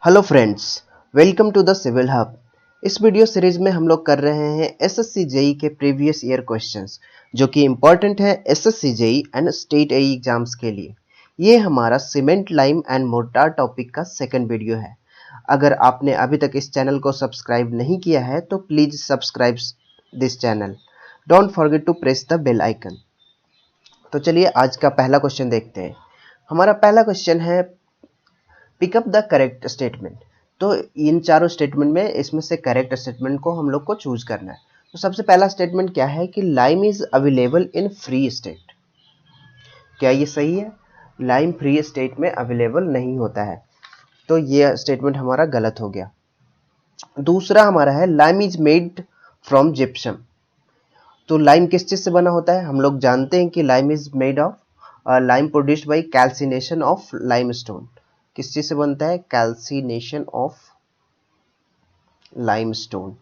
Hello friends, welcome to the civil hub. इस video series में हम लोग कर रहे हैं एसएससी जेई के प्रीवियस ईयर क्वेश्चंस, जो कि इम्पोर्टेंट है SSC JE and state AE exams के लिए। ये हमारा cement, lime and mortar topic का सेकंड वीडियो है। अगर आपने अभी तक इस चैनल को सब्सक्राइब नहीं किया है तो please subscribe this channel. Don't forget to press the bell icon. तो चलिए आज का पहला क्वेश्चन देखते हैं। हमारा पहला क्वेश्चन है पिकअप द करेक्ट स्टेटमेंट। तो इन चारों स्टेटमेंट में इसमें से करेक्ट स्टेटमेंट को हम लोग को चूज करना है। तो सबसे पहला स्टेटमेंट क्या है कि lime is available in free state. क्या ये सही है? लाइम फ्री स्टेट में अवेलेबल नहीं होता है, तो ये स्टेटमेंट हमारा गलत हो गया। दूसरा हमारा है lime is made from gypsum. तो लाइम किस चीज से बना होता है? हम लोग जानते हैं कि lime is made of lime produced by calcination of limestone. किस चीज से बनता है? Calcination of limestone.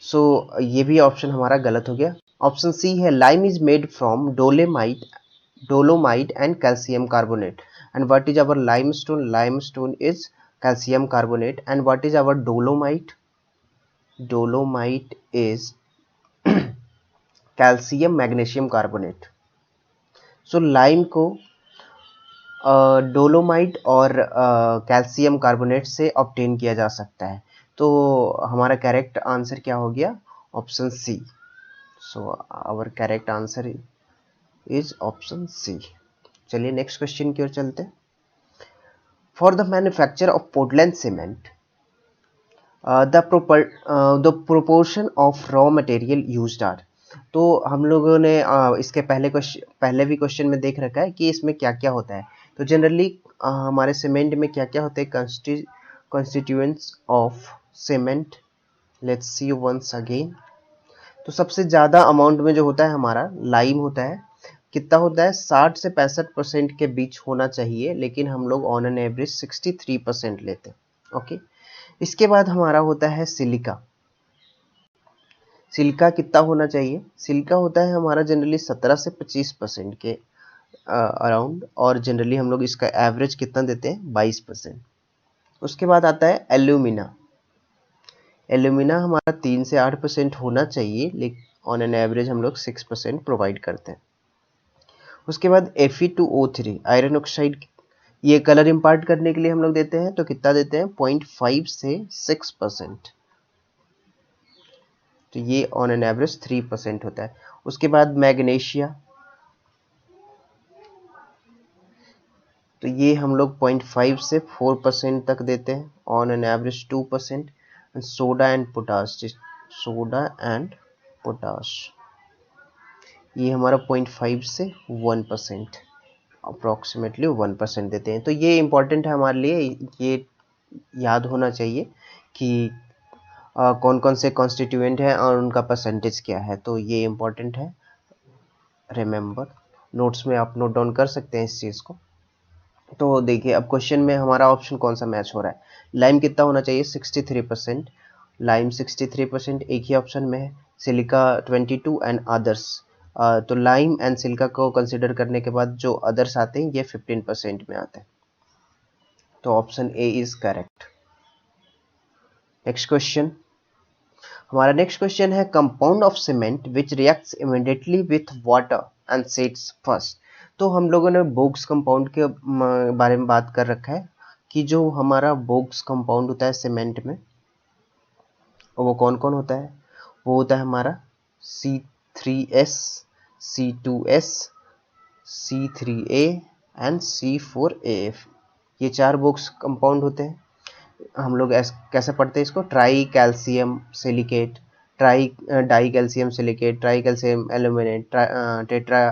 सो ये भी ऑप्शन हमारा गलत हो गया। ऑप्शन सी है lime is made from dolomite and calcium carbonate. And what is our limestone? Limestone is calcium carbonate. And what is our dolomite? Dolomite is calcium magnesium carbonate. So lime को dolomite और calcium carbonate से obtain किया जा सकता है। तो हमारा correct answer क्या हो गया? Option C. So our correct answer is option C. चलिए नेक्स्ट क्वेश्चन की ओर चलते हैं। For the manufacture of Portland cement the proportion of raw material used are. तो हम लोगों ने इसके पहले भी क्वेश्चन में देख रखा है कि इसमें क्या क्या होता है। तो जनरली हमारे सीमेंट में क्या क्या होते हैं? Constituents of cement. Let's see once again. तो सबसे ज़्यादा अमाउंट में जो होता है हमारा लाइम होता है। कितना होता है? 60 से 65% के बीच होना चाहिए, लेकिन हम लोग ऑन एन एवरेज 63% लेते हैं। ओके। इसके बाद हमारा होता है सिलिका। सिलिका कितना होना चाहिए? सिलिका होता है हमारा जनरली 17 से 25% के अराउंड, और जनरली हम लोग इसका एवरेज कितना देते हैं? 22%। उसके बाद आता है एल्यूमिना। एल्यूमिना हमारा 3 से 8% होना चाहिए, लेकिन ऑन एन एवरेज हम लोग 6% प्रोवाइड करते हैं। उसके बाद Fe2O3 आयरन ऑक्साइड, ये कलर इम्पार्ट करने के लिए हम लोग देते हैं। तो कितना देते हैं? 0.5 से 6%। तो ये ऑन एन एवरेज 3% होता है। उसके बाद मैग्नीशिया, तो ये हम लोग 0.5 से 4% तक देते हैं, on an average 2%। Soda and potash, ये हमारा 0.5 से 1%, अप्रोक्सीमेटली 1% देते हैं। तो ये इंपॉर्टेंट है हमारे लिए, ये याद होना चाहिए कि कौन कौन से कॉन्स्टिट्यूएंट हैं और उनका परसेंटेज क्या है। तो ये इंपॉर्टेंट है, रिमेंबर। नोट्स में आप नोट डाउन कर सकते हैं इस चीज़ को। तो देखिए अब क्वेश्चन में हमारा ऑप्शन कौन सा मैच हो रहा है। लाइम कितना होना चाहिए? 63%। लाइम 63% एक ही ऑप्शन में है। Silica 22 and others. तो लाइम एंड सिलिका को कंसिडर करने के बाद जो अदर्स आते हैं ये 15% में आते हैं। तो option A is correct. Next question. हमारा नेक्स्ट क्वेश्चन है compound of cement which reacts immediately with water and sets first. तो हम लोगों ने बोग्स कंपाउंड के बारे में बात कर रखा है कि जो हमारा बोग्स कंपाउंड होता है सीमेंट में, वो कौन कौन होता है? वो होता है हमारा C3S, C2S, C3A and C4AF। ये 4 बोग्स कंपाउंड होते हैं। हम लोग कैसे पढ़ते हैं इसको? Tricalcium silicate, dicalcium silicate, try calcium aluminate, tetra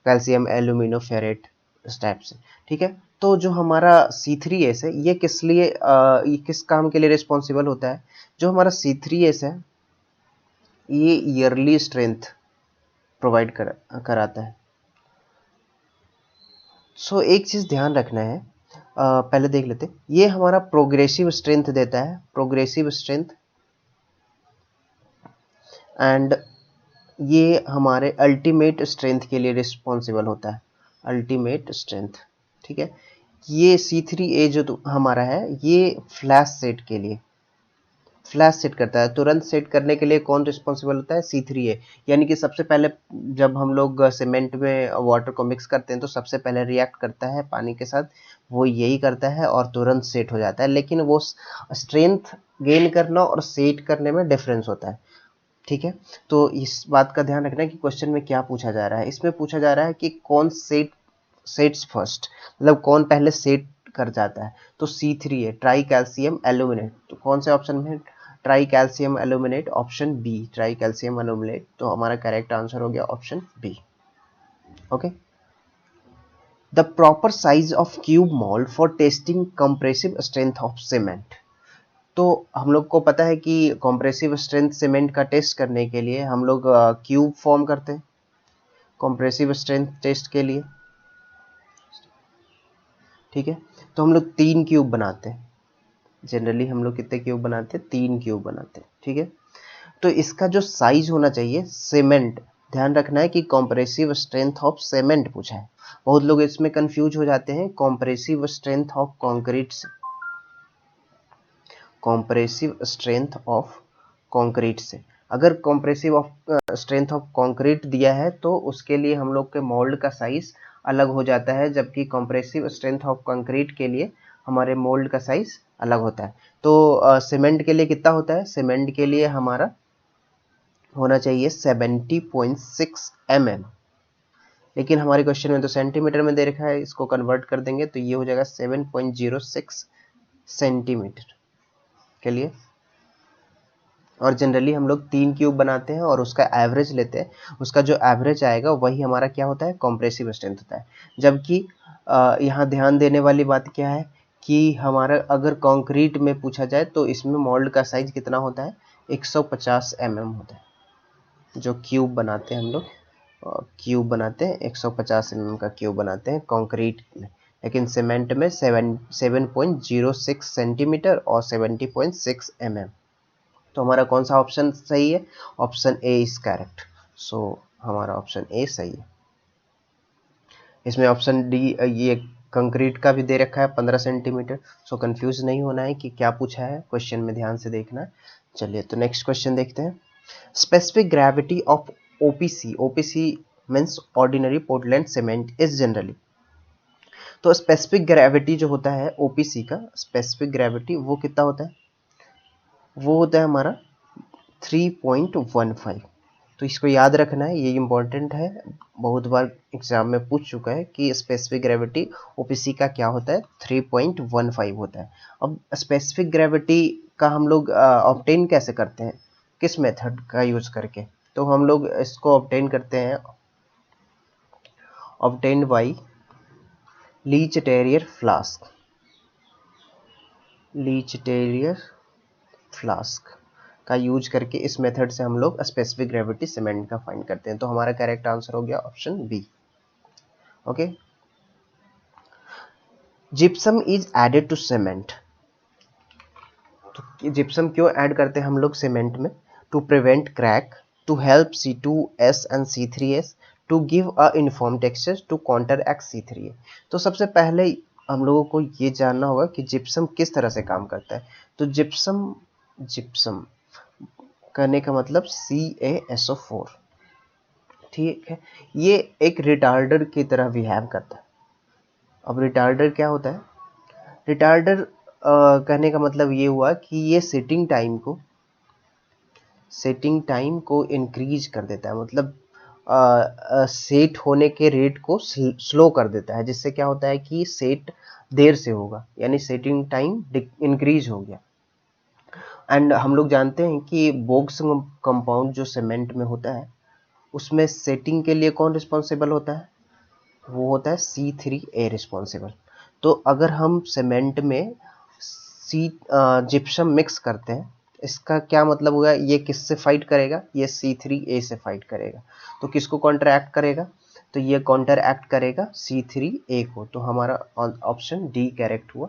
calcium aluminoferrite, इस टाइप से। ठीक है। तो जो हमारा C3S है, ये ये किस काम के लिए रिस्पॉन्सिबल होता है? जो हमारा C3S है, ये ईयरली स्ट्रेंथ प्रोवाइड कराता है। सो एक चीज ध्यान रखना है, पहले देख लेते। ये हमारा प्रोग्रेसिव स्ट्रेंथ देता है, प्रोग्रेसिव स्ट्रेंथ। एंड ये हमारे अल्टीमेट स्ट्रेंथ के लिए रिस्पॉन्सिबल होता है, अल्टीमेट स्ट्रेंथ। ठीक है। ये C3A जो हमारा है ये फ्लैश सेट के लिए फ्लैश सेट करता है। तुरंत सेट करने के लिए कौन रिस्पॉन्सिबल होता है? C3A। यानी कि सबसे पहले जब हम लोग सीमेंट में वाटर को मिक्स करते हैं तो सबसे पहले रिएक्ट करता है पानी के साथ, वो यही करता है और तुरंत सेट हो जाता है। लेकिन वो स्ट्रेंथ गेन करना और सेट करने में डिफरेंस होता है। ठीक है, तो इस बात का ध्यान रखना है कि क्वेश्चन में क्या पूछा जा रहा है। इसमें पूछा जा रहा है कि कौन सेट्स फर्स्ट, मतलब कौन पहले सेट कर जाता है। तो C3A ट्राई कैल्शियम एल्यूमिनेट, तो कौन से ऑप्शन में? Tri calcium aluminate, option B tri calcium aluminate. तो हमारा करेक्ट आंसर हो गया option B. Okay, the proper size of cube mould for testing compressive strength of cement. तो हम लोग को पता है कि कंप्रेसिव स्ट्रेंथ सीमेंट का टेस्ट करने के लिए हम लोग क्यूब फॉर्म करते हैं कंप्रेसिव स्ट्रेंथ टेस्ट के लिए। ठीक है, तो हम लोग 3 क्यूब बनाते हैं। जनरली हम लोग कितने क्यूब बनाते हैं? 3 क्यूब बनाते हैं। ठीक है, तो इसका जो साइज होना चाहिए सीमेंट, ध्यान रखना है कि कंप्रेसिव स्ट्रेंथ ऑफ सीमेंट पूछा है। बहुत लोग इसमें कंफ्यूज हो जाते हैं कंप्रेसिव स्ट्रेंथ ऑफ कंक्रीट से, कंप्रेसिव स्ट्रेंथ ऑफ कंक्रीट से। अगर compressive of strength of concrete दिया है तो उसके लिए हम लोग के मोल्ड का साइज अलग हो जाता है, जबकि कंप्रेसिव स्ट्रेंथ ऑफ कंक्रीट के लिए हमारे मोल्ड का साइज अलग होता है। तो सीमेंट के लिए कितना होता है? सीमेंट के लिए हमारा होना चाहिए 70.6 mm, लेकिन हमारे क्वेश्चन में तो सेंटीमीटर में दे रखा है, इसको कन्वर्ट कर देंगे तो ये हो जाएगा 7.06 सेंटीमीटर के लिए। और जनरली हम लोग 3 क्यूब बनाते हैं और उसका एवरेज लेते हैं, उसका जो एवरेज आएगा वही हमारा क्या होता है? कंप्रेसिव स्ट्रेंथ होता है। जबकि यहाँ ध्यान देने वाली बात क्या है कि हमारा अगर कंक्रीट में पूछा जाए तो इसमें मोल्ड का साइज कितना होता है? 150 mm होता है। जो क्यूब बनाते हैं हम लोग, क्यूब बनाते हैं 150 mm का क्यूब बनाते हैं कंक्रीट में, लेकिन सीमेंट में 7.06 सेंटीमीटर और 70.6 mm। तो हमारा कौन सा ऑप्शन सही है? Option A is correct. So हमारा ऑप्शन ए सही है। इसमें ऑप्शन डी ये कंक्रीट का भी दे रखा है 15 सेंटीमीटर। सो कंफ्यूज नहीं होना है कि क्या पूछा है, क्वेश्चन में ध्यान से देखना है। चलिए तो नेक्स्ट क्वेश्चन देखते हैं। Specific gravity of OPC, OPC means ordinary Portland cement is generally. तो स्पेसिफिक ग्रेविटी जो होता है ओपीसी का, स्पेसिफिक ग्रेविटी वो कितना होता है? वो होता है हमारा 3.15। तो इसको याद रखना है, ये इंपॉर्टेंट है, बहुत बार एग्जाम में पूछ चुका है कि स्पेसिफिक ग्रेविटी ओपीसी का क्या होता है? 3.15 होता है। अब स्पेसिफिक ग्रेविटी का हम लोग ऑब्टेन कैसे करते हैं? किस मेथड का यूज करके? तो हम लोग इसको ऑब्टेन करते हैं obtained by Le Chatelier flask, Le Chatelier flask का यूज करके इस मेथड से हम लोग स्पेसिफिक ग्रेविटी सीमेंट का फाइंड करते हैं। तो हमारा करेक्ट आंसर हो गया option B. Okay, gypsum is added to cement. तो जिप्सम क्यों ऐड करते हैं हम लोग सीमेंट में? To prevent crack, to help C2S and C3S, to give a uniform texture, to counteract C3A। तो सबसे पहले हम लोगों को ये जानना होगा कि जिप्सम किस तरह से काम करता है। तो जिप्सम, जिप्सम करने का मतलब CaSO4। ठीक है, ये एक रिटार्डर की बिहेव बिहेव करता है। अब रिटार्डर क्या होता है? रिटार्डर कहने का मतलब ये हुआ कि ये सेटिंग टाइम को इंक्रीज कर देता है, मतलब सेट होने के रेट को स्लो कर देता है, जिससे क्या होता है कि सेट देर से होगा, यानी सेटिंग टाइम इंक्रीज हो गया। एंड हम लोग जानते हैं कि बोक्स कंपाउंड जो सीमेंट में होता है उसमें सेटिंग के लिए कौन रिस्पॉन्सिबल होता है? वो होता है C3A रिस्पॉन्सिबल। तो अगर हम सीमेंट में जिप्सम मिक्स करते हैं, इसका क्या मतलब होगा? ये किससे फाइट करेगा? ये C3A से फाइट करेगा। तो किसको काउंटर एक्ट करेगा? तो ये काउंटर एक्ट करेगा C3A को। तो हमारा ऑप्शन डी करेक्ट हुआ।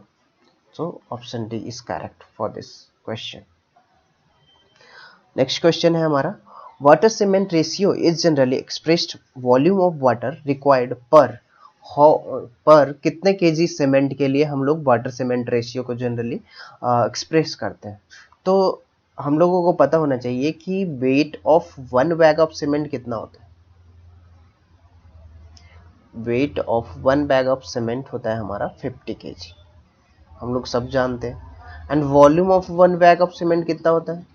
So option D is correct for this question. Next question है हमारा, water cement ratio is generally expressed volume of water required पर पर कितने केजी सीमेंट के लिए हम लोग वाटर सीमेंट रेशियो को जनरली एक्सप्रेस करते हैं। तो हम लोगों को पता होना चाहिए कि weight of 1 bag of cement कितना होता है। Weight of 1 bag of cement होता है हमारा 50 केजी, हम लोग सब जानते हैं। And volume of 1 bag of cement कितना होता है,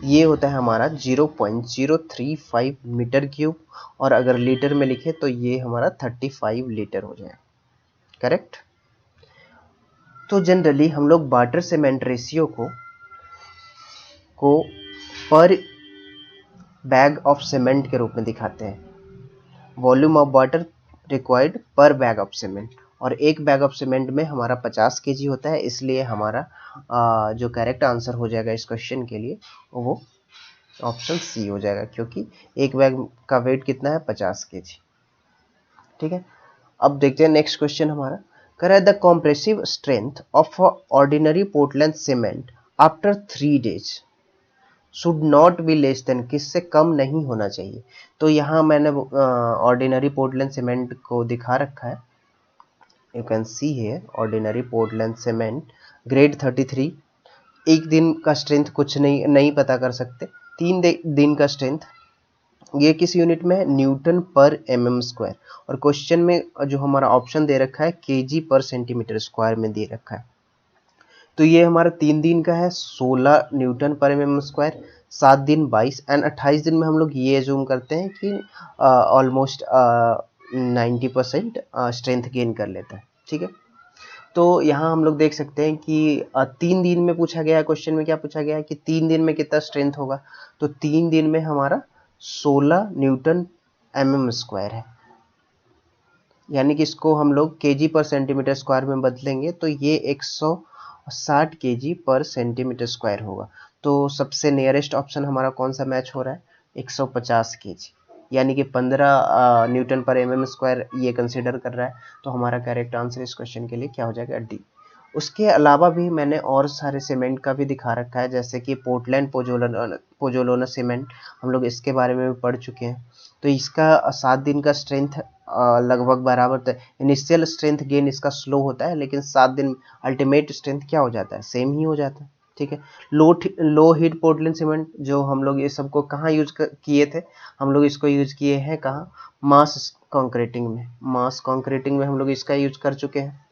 ये होता है हमारा 0.035 मीटर क्यूब, और अगर लीटर में लिखे तो ये हमारा 35 लीटर हो जाए। करेक्ट। तो जनरली हम लोग वाटर सीमेंट रेशियो को पर बैग ऑफ सीमेंट के रूप में दिखाते हैं। Volume of water required per bag of cement, और एक बैग ऑफ सीमेंट में हमारा 50 केजी होता है, इसलिए हमारा जो करेक्ट आंसर हो जाएगा इस क्वेश्चन के लिए वो ऑप्शन सी हो जाएगा, क्योंकि एक बैग का वेट कितना है, 50 केजी। ठीक है, अब देखते हैं नेक्स्ट क्वेश्चन हमारा। कह रहा है the compressive strength of ordinary Portland cement after 3 days should not be less than, किससे कम नहीं होना चाहिए। तो यहाँ मैंने ऑर्डिनरी पोर्टलैंड सीमेंट को दिखा रखा है, you can see here ordinary Portland cement grade 33। एक दिन का स्ट्रेंथ कुछ नहीं पता कर सकते, 3 दिन का स्ट्रेंथ, ये किस यूनिट में है, न्यूटन पर mm स्क्वायर, और क्वेश्चन में जो हमारा ऑप्शन दे रखा है केजी पर सेंटीमीटर स्क्वायर में दे रखा है। तो ये हमारा 3 दिन का है 16 न्यूटन पर mm स्क्वायर, 7 दिन 22, एंड 28 दिन में हम लोग ये एज्यूम करते हैं कि ऑलमोस्ट 90% स्ट्रेंथ गेन कर लेता है। ठीक है, तो यहाँ हम लोग देख सकते हैं कि 3 दिन में पूछा गया है, क्वेश्चन में क्या पूछा गया है कि 3 दिन में कितना स्ट्रेंथ होगा, तो 3 दिन में हमारा 16 न्यूटन mm स्क्वायर है, यानी कि इसको हम लोग केजी पर सेंटीमीटर स्क्वायर में बदलेंगे तो ये 160 केजी पर सेंटीमीटर स्क्वायर होगा। तो सबसे नियरेस्ट ऑप्शन हमारा कौन सा मैच हो रहा है, 150 केजी, यानी कि 15 न्यूटन पर mm स्क्वायर ये कंसिडर कर रहा है। तो हमारा करेक्ट आंसर इस क्वेश्चन के लिए क्या हो जाएगा, डी। उसके अलावा भी मैंने और सारे सीमेंट का भी दिखा रखा है, जैसे कि पोर्टलैंड पोजोलाना सीमेंट, हम लोग इसके बारे में भी पढ़ चुके हैं। तो इसका 7 दिन का स्ट्रेंथ लगभग बराबर था, इनिशियल स्ट्रेंथ गेन इसका स्लो होता है, लेकिन 7 दिन अल्टीमेट स्ट्रेंथ क्या हो जाता है, सेम ही हो जाता है। ठीक है, लो हीट पोर्टलैंड सीमेंट जो हम लोग ये सबको कहाँ यूज किए थे, हम लोग इसको यूज किए हैं कहाँ, मास कॉन्क्रीटिंग में, मास कॉन्क्रीटिंग में हम लोग इसका यूज कर चुके हैं।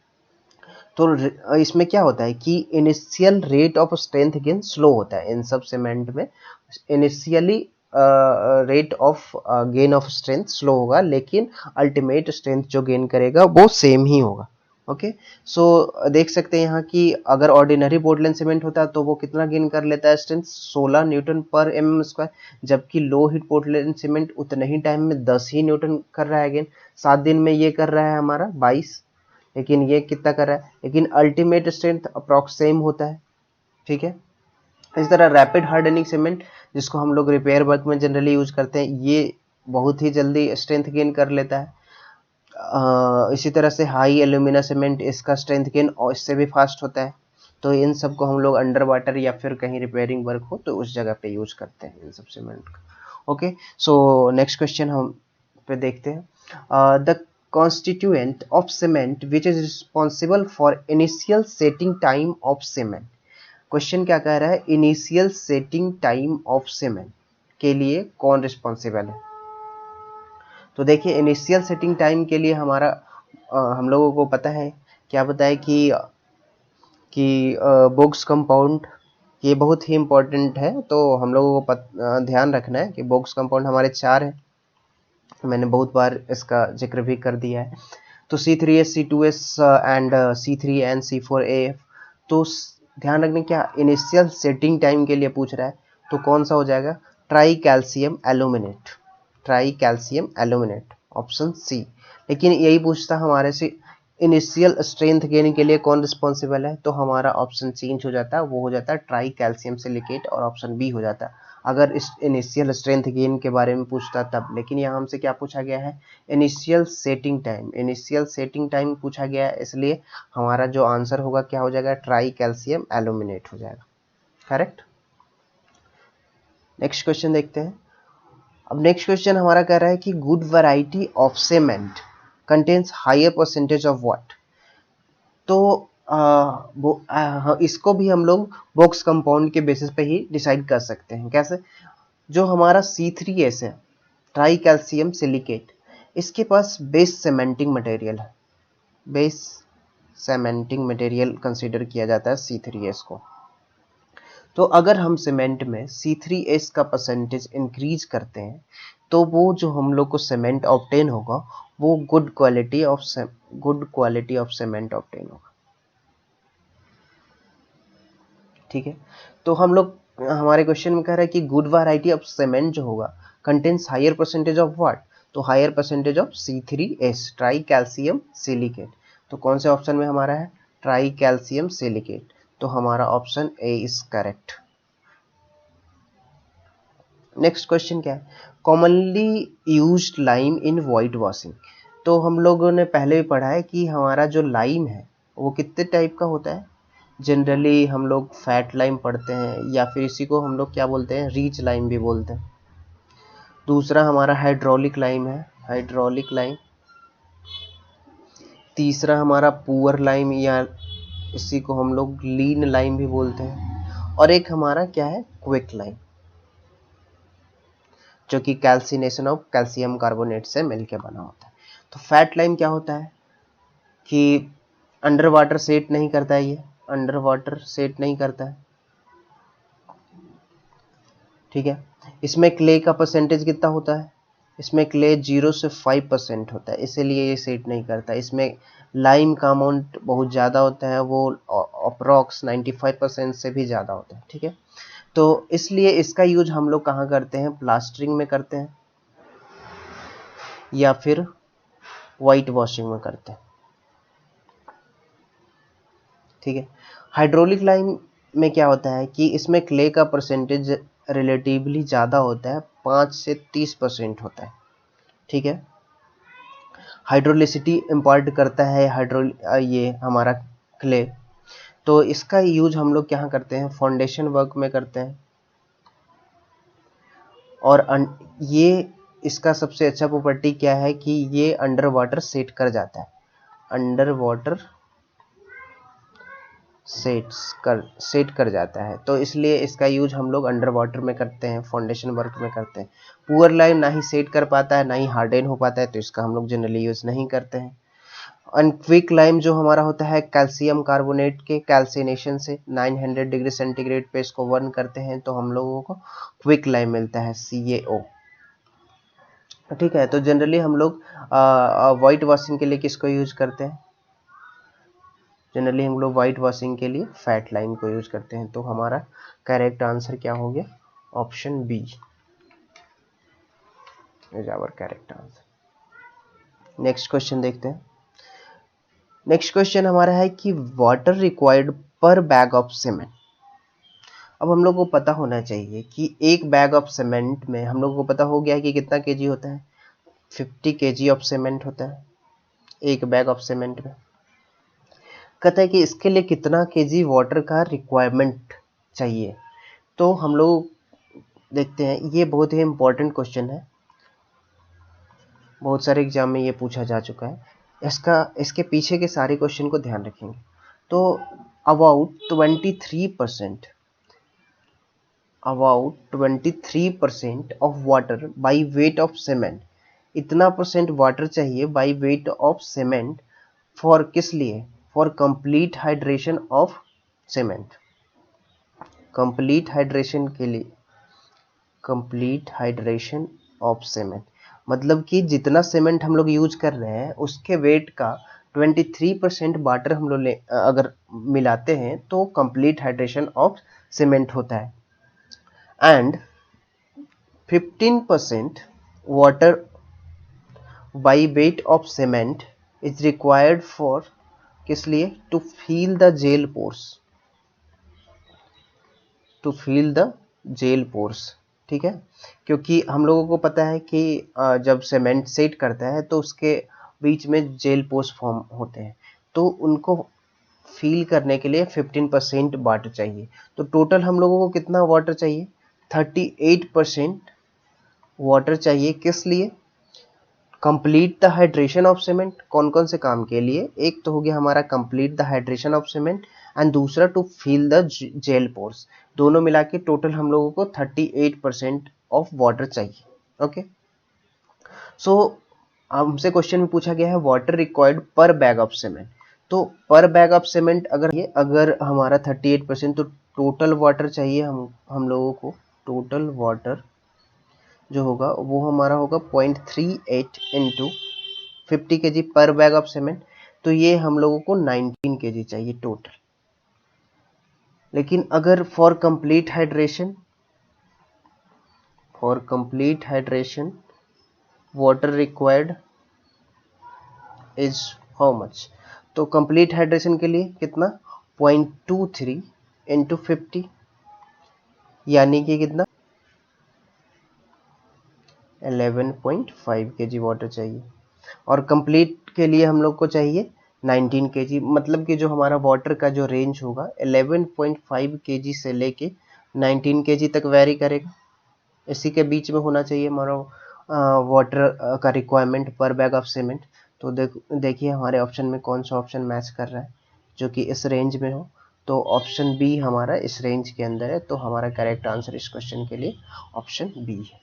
तो इसमें क्या होता है कि initial rate of strength gain slow होता है, इन सब सीमेंट में initially rate of gain of strength slow होगा, लेकिन अल्टीमेट स्ट्रेंथ जो गेन करेगा वो सेम ही होगा। ओके, सो देख सकते हैं यहाँ कि अगर ऑर्डिनरी पोर्टलैंड सीमेंट होता है तो वो कितना गेन कर लेता है स्ट्रेंथ, 16 न्यूटन पर mm स्क्वायर, जबकि लो हीट पोर्टलैंड सीमेंट उतने ही टाइम में 10 ही न्यूटन कर रहा है गेन, 7 दिन में ये कर रहा है हमारा 22, लेकिन ये कितना कर रहा है, लेकिन अल्टीमेट स्ट्रेंथ अप्रॉक्स सेम होता है। ठीक है, इस तरह रैपिड हार्डनिंग सीमेंट जिसको हम लोग रिपेयर वर्क में जनरली यूज करते हैं, ये बहुत ही जल्दी स्ट्रेंथ गेन कर लेता है। इसी तरह से हाई एल्यूमिना सीमेंट, इसका स्ट्रेंथ गेन और इससे भी फास्ट होता है। तो इन सब को हम लोग अंडर वाटर या फिर कहीं रिपेयरिंग वर्क हो तो उस जगह पे यूज करते हैं इन सब सीमेंट का। ओके, सो नेक्स्ट क्वेश्चन हम पे देखते हैं। The constituent of cement which is responsible for initial setting time of cement। Question क्या कह रहा है, initial setting time of cement के लिए कौन रिस्पॉन्सिबल है। तो देखिए इनिशियल सेटिंग टाइम के लिए हमारा हम लोगों को पता है, क्या पता है कि बोक्स कंपाउंड ये बहुत ही इम्पोर्टेंट है, तो हम लोगों को ध्यान रखना है कि बोक्स कंपाउंड हमारे 4 है, मैंने बहुत बार इसका जिक्र भी कर दिया है। तो C3S C2S and C3 and C4AF। तो ध्यान रखने क्या इनिशियल सेटिंग टाइम के लिए पूछ रहा है, तो कौन सा हो जाएगा, tri calcium aluminate, tri calcium aluminate, option C. लेकिन यही पूछता हमारे से इनिशियल स्ट्रेंथ गेन के लिए कौन रिस्पॉन्सिबल है, तो हमारा ऑप्शन चेंज हो जाता है, वो हो जाता है ट्राई कैल्शियम सिलिकेट, और ऑप्शन बी हो जाता है अगर इस इनिशियल स्ट्रेंथ गेन के बारे में पूछता तब। लेकिन यहाँ हमसे क्या पूछा गया है, initial setting time, initial setting time पूछा गया है, इसलिए हमारा जो आंसर होगा क्या हो जाएगा, ट्राई कैल्शियम एल्यूमिनेट हो जाएगा। करेक्ट। नेक्स्ट क्वेश्चन देखते हैं। अब नेक्स्ट क्वेश्चन हमारा कह रहा है कि good variety of cement contains higher percentage of what. तो इसको भी हम लोग बॉक्स कंपाउंड के बेसिस पे ही डिसाइड कर सकते हैं। कैसे? जो हमारा C3S है, ट्राई कैल्शियम सिलिकेट, इसके पास बेस सीमेंटिंग मटेरियल है, बेस सीमेंटिंग मटेरियल कंसीडर किया जाता है C3S को। तो अगर हम सीमेंट में C3S का परसेंटेज इंक्रीज करते हैं तो वो जो हम लोग को सीमेंट ऑब्टेन होगा वो good quality of cement obtain होगा। ठीक है, तो हम लोग हमारे क्वेश्चन में कह रहा है कि गुड वैरायटी ऑफ सीमेंट जो होगा contains higher percentage of what, तो higher percentage of C3S, tricalcium silicate. तो कौन से ऑप्शन में हमारा है? Tricalcium silicate. तो हमारा option A is correct. Next question क्या है? Commonly used lime in whitewashing. तो हम लोगों ने पहले भी पढ़ा है कि हमारा जो लाइम है वो कितने टाइप का होता है। जनरली हम लोग फैट लाइम पढ़ते हैं या फिर इसी को हम लोग क्या बोलते हैं, रिच लाइम भी बोलते हैं। दूसरा हमारा हाइड्रोलिक लाइम है, हाइड्रोलिक लाइम। तीसरा हमारा पुअर लाइम या इसी को हम लोग लीन लाइम भी बोलते हैं। और एक हमारा क्या है, क्विक लाइम, जो कि कैल्सिनेशन ऑफ कैल्शियम कार्बोनेट से मिलकर बना होता है। तो फैट लाइम क्या होता है कि अंडर वाटर सेट नहीं करता है, ये अंडर वाटर सेट नहीं करता है। ठीक है, इसमें क्ले का परसेंटेज कितना होता है? इसमें क्ले 0 से 5% होता है, इसीलिए ये सेट नहीं करता। इसमें लाइम का अमाउंट बहुत ज़्यादा होता है, वो अप्रॉक्स 95% से भी ज़्यादा होता है। ठीक है, तो इसलिए इसका यूज हम लोग कहाँ करते हैं? प्लास्टरिंग में करते हैं या फिर वाइट वॉशिंग में करते हैं। ठीक है, हाइड्रोलिक लाइम में क्या होता है कि इसमें क्ले का परसेंटेज रिलेटिवली ज़्यादा होता है, 5 से 30% होता है। ठीक है, हाइड्रोलिसिटी इम्पार्ट करता है ये हमारा क्ले। तो इसका यूज हम लोग क्या करते हैं? फाउंडेशन वर्क में करते हैं। और ये इसका सबसे अच्छा प्रॉपर्टी क्या है कि ये अंडर वाटर सेट कर जाता है, अंडर वाटर सेट कर जाता है। तो इसलिए इसका यूज हम लोग अंडर वाटर में करते हैं, फाउंडेशन वर्क में करते हैं। पुअर लाइम ना ही सेट कर पाता है ना ही हार्डन हो पाता है, तो इसका हम लोग जनरली यूज नहीं करते हैं। एंड क्विक लाइम जो हमारा होता है कैल्शियम कार्बोनेट के कैल्सिनेशन से 900 डिग्री सेंटीग्रेड पे इसको बर्न करते हैं तो हम लोगों को क्विक लाइम मिलता है, CaO। ठीक है, तो जनरली हम लोग वाइट वॉशिंग के लिए किसको यूज करते हैं? जनरली हम लोग वाइट वॉशिंग के लिए फैट लाइम को यूज करते हैं। तो हमारा करेक्ट आंसर क्या हो गया? Option B is our correct answer. Next question देखते हैं। नेक्स्ट क्वेश्चन हमारा है कि water required per bag of cement. अब हम लोग को पता होना चाहिए कि एक बैग ऑफ सीमेंट में हम लोग को पता हो गया कि कितना केजी होता है, 50 केजी ऑफ सीमेंट होता है एक बैग ऑफ सीमेंट में। कहता है कि इसके लिए कितना केजी वाटर का रिक्वायरमेंट चाहिए। तो हम लोग देखते हैं, ये बहुत ही इंपॉर्टेंट क्वेश्चन है, बहुत सारे एग्जाम में ये पूछा जा चुका है। इसके पीछे के सारे क्वेश्चन को ध्यान रखेंगे। तो about 23% of water by weight of cement, इतना परसेंट वाटर चाहिए by weight of cement for किस लिए? For complete hydration of cement, complete hydration के लिए, कंप्लीट हाइड्रेशन ऑफ सीमेंट। मतलब कि जितना सीमेंट हम लोग यूज कर रहे हैं उसके वेट का 23% वाटर हम लोग अगर मिलाते हैं तो कंप्लीट हाइड्रेशन ऑफ सीमेंट होता है। And 15% water by weight of cement is required for किस लिए? To fill the gel pores, to fill the gel pores. ठीक है, क्योंकि हम लोगों को पता है कि जब सीमेंट सेट करता है तो उसके बीच में जेल पोर्स फॉर्म होते हैं, तो उनको फील करने के लिए 15% वाटर चाहिए। तो टोटल हम लोगों को कितना वाटर चाहिए? 38% वाटर चाहिए किस लिए? Complete the hydration of cement. कौन कौन से काम के लिए? एक तो हो गया हमारा complete the hydration of cement and दूसरा to fill the gel pores. दोनों मिला के टोटल हम लोगों को 38% ऑफ वाटर चाहिए। ओके, सो हमसे क्वेश्चन में पूछा गया है water required per bag of cement. तो पर बैग ऑफ सीमेंट अगर हमारा 38%, तो टोटल वाटर चाहिए हम लोगों को। टोटल वाटर जो होगा वो हमारा होगा 0.38 इंटू 50 के जी पर बैग ऑफ सीमेंट। तो ये हम लोगों को 19 के जी चाहिए टोटल। लेकिन अगर for complete hydration water required is how much? तो कंप्लीट हाइड्रेशन के लिए कितना? 0.23 इंटू 50, यानी कि कितना? 11.5 के जी वाटर चाहिए। और कंप्लीट के लिए हम लोग को चाहिए 19 के जी। मतलब कि जो हमारा वाटर का जो रेंज होगा 11.5 के जी से लेके 19 के जी तक वेरी करेगा। इसी के बीच में होना चाहिए हमारा वाटर का रिक्वायरमेंट पर बैग ऑफ सीमेंट। तो देखिए हमारे ऑप्शन में कौन सा ऑप्शन मैच कर रहा है जो कि इस रेंज में हो। तो ऑप्शन बी हमारा इस रेंज के अंदर है। तो हमारा करेक्ट आंसर इस क्वेश्चन के लिए ऑप्शन बी है।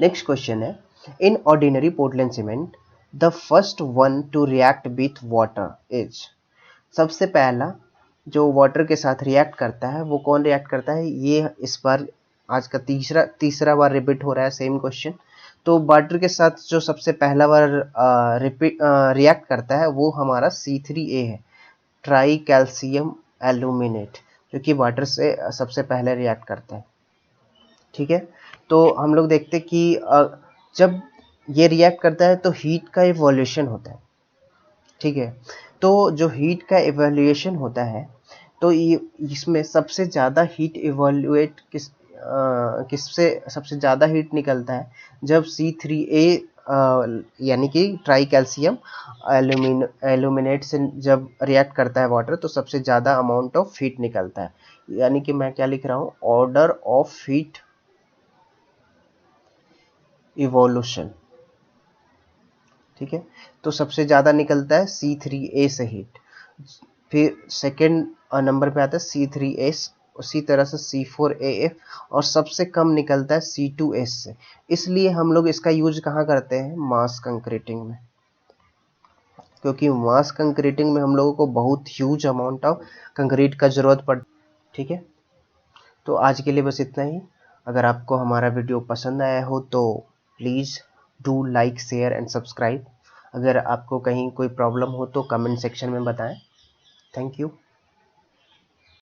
नेक्स्ट क्वेश्चन है, in ordinary Portland cement the first one two react with water is. सबसे पहला जो वाटर के साथ रिएक्ट करता है वो कौन रिएक्ट करता है? ये इस बार आज का तीसरा बार रिपीट हो रहा है सेम क्वेश्चन। तो वाटर के साथ जो सबसे पहला बार रिएक्ट करता है वो हमारा C3A है, ट्राई कैल्शियम एल्यूमिनेट, जो कि वाटर से सबसे पहले रिएक्ट करता है। ठीक है, तो हम लोग देखते हैं कि जब ये रिएक्ट करता है तो हीट का इवोल्यूशन होता है। ठीक है, तो जो हीट का इवोल्यूशन होता है तो ये इसमें सबसे ज़्यादा हीट इवोल्यूएट किससे सबसे ज़्यादा हीट निकलता है? जब C3A यानी कि ट्राई कैल्शियम एल्यूमिनेट से जब रिएक्ट करता है वाटर तो सबसे ज़्यादा अमाउंट ऑफ हीट निकलता है। यानी कि मैं क्या लिख रहा हूँ? Order of heat evolution. ठीक है, तो सबसे ज़्यादा निकलता है C3A से हीट। फिर सेकेंड नंबर पे आता है C3S, उसी तरह से C4AF, और सबसे कम निकलता है C2S से। इसलिए हम लोग इसका यूज कहाँ करते हैं? मास कंक्रीटिंग में, क्योंकि मास कंक्रीटिंग में हम लोगों को बहुत ह्यूज अमाउंट ऑफ कंक्रीट का ज़रूरत पड़। ठीक है, तो आज के लिए बस इतना ही। अगर आपको हमारा वीडियो पसंद आया हो तो please do like share and subscribe. अगर आपको कहीं कोई प्रॉब्लम हो तो कमेंट सेक्शन में बताएं। Thank you.